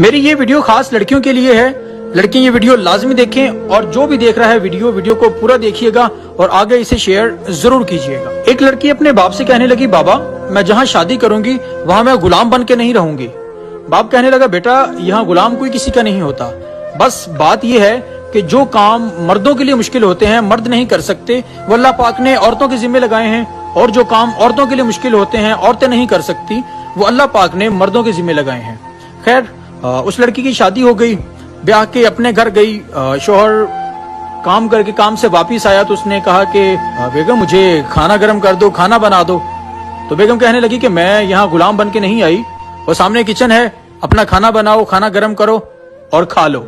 मेरी ये वीडियो खास लड़कियों के लिए है। लड़कियां ये वीडियो लाजमी देखें और जो भी देख रहा है वीडियो को पूरा देखिएगा और आगे इसे शेयर जरूर कीजिएगा। एक लड़की अपने बाप से कहने लगी, बाबा मैं जहाँ शादी करूंगी वहां मैं गुलाम बन के नहीं रहूंगी। बाप कहने लगा, बेटा यहाँ गुलाम कोई किसी का नहीं होता, बस बात यह है कि जो काम मर्दों के लिए मुश्किल होते हैं मर्द नहीं कर सकते वो अल्लाह पाक ने औरतों के जिम्मे लगाए हैं, और जो काम औरतों के लिए मुश्किल होते हैं औरतें नहीं कर सकती वो अल्लाह पाक ने मर्दों के जिम्मे लगाए हैं। खैर उस लड़की की शादी हो गई, ब्याह के अपने घर गई। शोहर काम करके काम से वापिस आया तो उसने कहा कि बेगम मुझे खाना गर्म कर दो, खाना बना दो। तो बेगम कहने लगी कि मैं यहाँ गुलाम बन के नहीं आई, वो सामने किचन है, अपना खाना बनाओ, खाना गर्म करो और खा लो।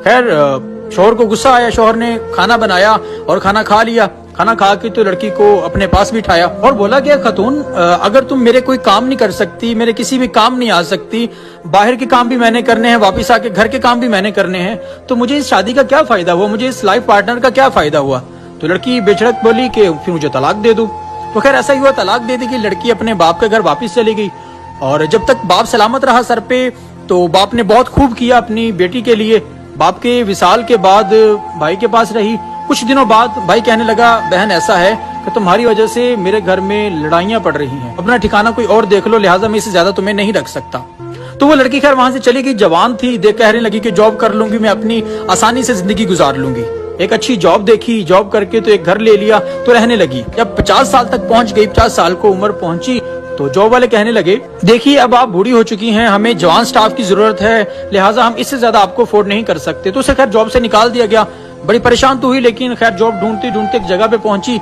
खैर शोहर को गुस्सा आया, शोहर ने खाना बनाया और खाना खा लिया। खाना खा के तो लड़की को अपने पास बिठाया और बोला कि खातून अगर तुम मेरे कोई काम नहीं कर सकती, मेरे किसी भी काम नहीं आ सकती, बाहर के काम भी मैंने करने हैं, वापस आके घर के काम भी मैंने करने हैं, तो मुझे इस शादी का क्या फायदा हुआ, मुझे इस लाइफ पार्टनर का क्या फायदा हुआ। तो लड़की बेचड़क बोली कि फिर मुझे तलाक दे दो। तो खैर ऐसा ही हुआ, तलाक दे दी कि लड़की अपने बाप के घर वापिस चली गई। और जब तक बाप सलामत रहा सर पे तो बाप ने बहुत खूब किया अपनी बेटी के लिए। बाप के विसाल के बाद भाई के पास रही। कुछ दिनों बाद भाई कहने लगा, बहन ऐसा है कि तुम्हारी वजह से मेरे घर में लड़ाइयां पड़ रही हैं, अपना ठिकाना कोई और देख लो, लिहाजा मैं इससे ज्यादा तुम्हें नहीं रख सकता। तो वो लड़की खैर वहां से चली गई, जवान थी, कहने लगी कि जॉब कर लूंगी, मैं अपनी आसानी से जिंदगी गुजार लूंगी। एक अच्छी जॉब देखी, जॉब करके तो एक घर ले लिया तो रहने लगी। जब 50 साल तक पहुंच गई, 50 साल को उम्र पहुंची, तो जॉब वाले कहने लगे, देखिए अब आप बूढ़ी हो चुकी हैं, हमें जवान स्टाफ की जरूरत है, लिहाजा हम इससे ज्यादा आपको अफोर्ड नहीं कर सकते। तो उसे खैर जॉब से निकाल दिया गया। बड़ी परेशान तो हुई, लेकिन खैर जॉब ढूंढते ढूंढते एक जगह पे पहुंची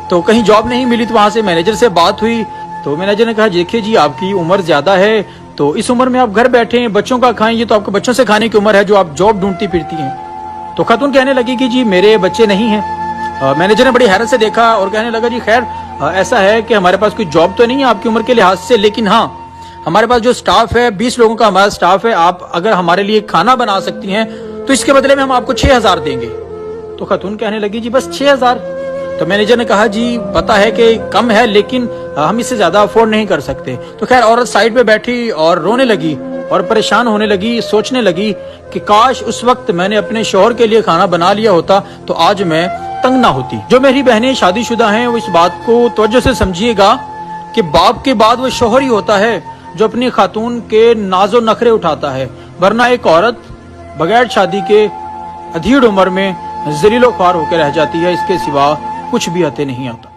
तो कहीं जॉब नहीं मिली। तो वहां से मैनेजर से बात हुई तो मैनेजर ने कहा, देखिए जी आपकी उम्र ज्यादा है, तो इस उम्र में आप घर बैठे हैं, बच्चों का खाएं, ये तो आपके बच्चों से खाने की उम्र है जो आप जॉब ढूंढती फिरती हैं। तो खातून कहने लगी कि जी मेरे बच्चे नहीं हैं। मैनेजर ने बड़ी हैरत से देखा और कहने लगा, जी खैर ऐसा है कि हमारे पास कोई जॉब तो नहीं है आपकी उम्र के लिहाज से, लेकिन हाँ हमारे पास जो स्टाफ है 20 लोगों का हमारा स्टाफ है, आप अगर हमारे लिए खाना बना सकती हैं तो इसके बदले में हम आपको 6000 देंगे। तो खातून कहने लगी, जी बस 6000। तो मैनेजर ने कहा, जी पता है कि कम है लेकिन हम इससे ज्यादा अफोर्ड नहीं कर सकते। तो खैर औरत साइड पे बैठी और रोने लगी और परेशान होने लगी, सोचने लगी कि काश उस वक्त मैंने अपने शौहर के लिए खाना बना लिया होता तो आज मैं तंग ना होती। जो मेरी बहनें शादीशुदा हैं वो इस बात को तवज्जो से समझिएगा कि बाप के बाद वो शौहर ही होता है जो अपनी खातून के नाजो नखरे उठाता है, वरना एक औरत बगैर शादी के अधीड़ उम्र में ज़लीलो ख्वार होकर रह जाती है, इसके सिवा कुछ भी अते नहीं आता।